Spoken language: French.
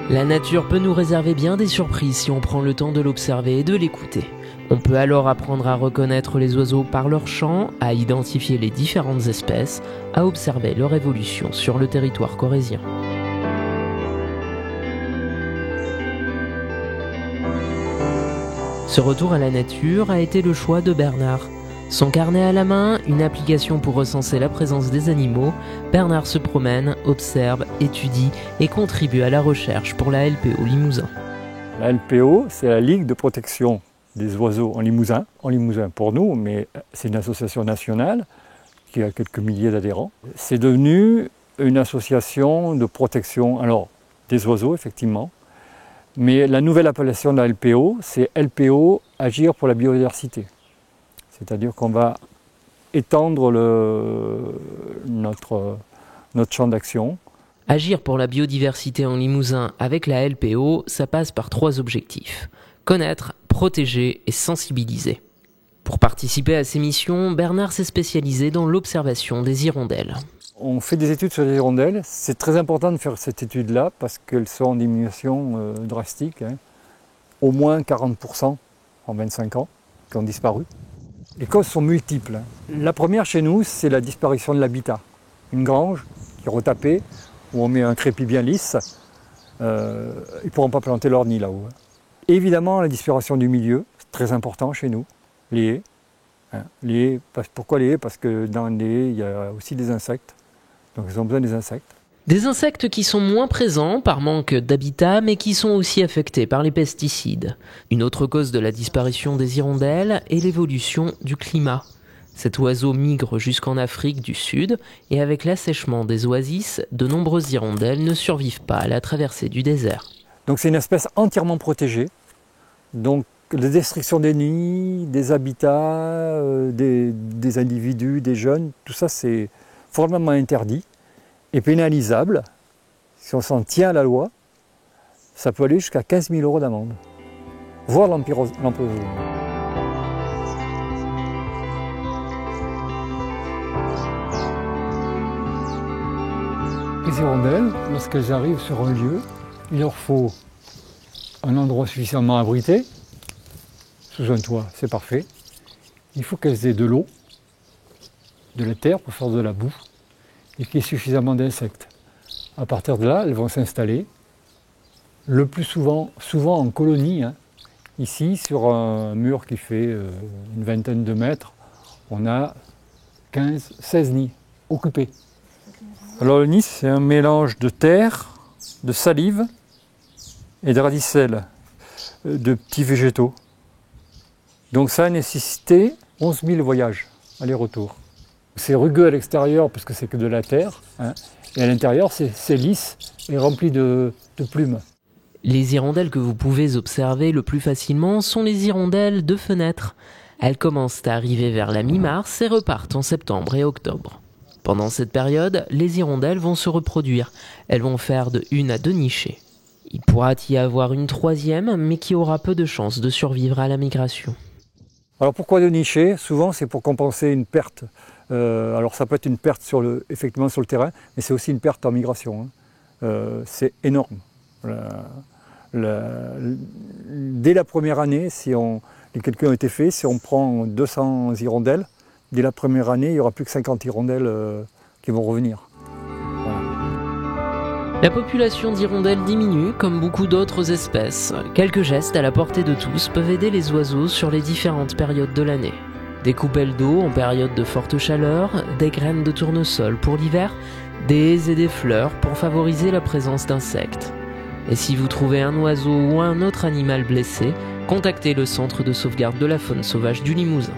La nature peut nous réserver bien des surprises si on prend le temps de l'observer et de l'écouter. On peut alors apprendre à reconnaître les oiseaux par leur chant, à identifier les différentes espèces, à observer leur évolution sur le territoire corrézien. Ce retour à la nature a été le choix de Bernard. Son carnet à la main, une application pour recenser la présence des animaux, Bernard se promène, observe, étudie et contribue à la recherche pour la LPO Limousin. La LPO, c'est la Ligue de protection des oiseaux en Limousin. En Limousin pour nous, mais c'est une association nationale qui a quelques milliers d'adhérents. C'est devenu une association de protection des oiseaux, effectivement. Mais la nouvelle appellation de la LPO, c'est LPO, Agir pour la biodiversité. C'est-à-dire qu'on va étendre notre champ d'action. Agir pour la biodiversité en Limousin avec la LPO, ça passe par 3 objectifs. Connaître, protéger et sensibiliser. Pour participer à ces missions, Bernard s'est spécialisé dans l'observation des hirondelles. On fait des études sur les hirondelles. C'est très important de faire cette étude-là parce qu'elles sont en diminution drastique. Au moins 40% en 25 ans qui ont disparu. Les causes sont multiples. La première chez nous, c'est la disparition de l'habitat. Une grange qui est retapée, où on met un crépi bien lisse, ils ne pourront pas planter leur nid là-haut. Évidemment, la disparition du milieu, c'est très important chez nous. Les haies. Les haies, pourquoi les haies? Parce que dans les haies, il y a aussi des insectes. Donc ils ont besoin des insectes. Des insectes qui sont moins présents par manque d'habitat, mais qui sont aussi affectés par les pesticides. Une autre cause de la disparition des hirondelles est l'évolution du climat. Cet oiseau migre jusqu'en Afrique du Sud, et avec l'assèchement des oasis, de nombreuses hirondelles ne survivent pas à la traversée du désert. Donc c'est une espèce entièrement protégée. Donc la destruction des nids, des habitats, des individus, des jeunes, tout ça c'est formellement interdit et pénalisable. Si on s'en tient à la loi, ça peut aller jusqu'à 15 000 € d'amende, voire l'emprisonnement. Les hirondelles, lorsqu'elles arrivent sur un lieu, il leur faut un endroit suffisamment abrité, sous un toit, c'est parfait. Il faut qu'elles aient de l'eau, de la terre pour faire de la boue, et qu'il y ait suffisamment d'insectes. À partir de là, elles vont s'installer, le plus souvent en colonie. Ici, sur un mur qui fait une vingtaine de mètres, on a 16 nids occupés. Alors le nid, c'est un mélange de terre, de salive et de radicelles, de petits végétaux. Donc ça a nécessité 11 000 voyages, aller-retour. C'est rugueux à l'extérieur parce que c'est que de la terre, et à l'intérieur c'est lisse et rempli de plumes. Les hirondelles que vous pouvez observer le plus facilement sont les hirondelles de fenêtre. Elles commencent à arriver vers la mi-mars et repartent en septembre et octobre. Pendant cette période, les hirondelles vont se reproduire. Elles vont faire de 1 à 2 nichées. Il pourra y avoir une 3e, mais qui aura peu de chances de survivre à la migration. Alors pourquoi 2 nichées? Souvent c'est pour compenser une perte. Alors ça peut être une perte effectivement sur le terrain, mais c'est aussi une perte en migration. C'est énorme. Dès la première année, les calculs ont été faits, si on prend 200 hirondelles, dès la première année, il n'y aura plus que 50 hirondelles qui vont revenir. Voilà. La population d'hirondelles diminue comme beaucoup d'autres espèces. Quelques gestes à la portée de tous peuvent aider les oiseaux sur les différentes périodes de l'année. Des coupelles d'eau en période de forte chaleur, des graines de tournesol pour l'hiver, des haies et des fleurs pour favoriser la présence d'insectes. Et si vous trouvez un oiseau ou un autre animal blessé, contactez le Centre de sauvegarde de la faune sauvage du Limousin.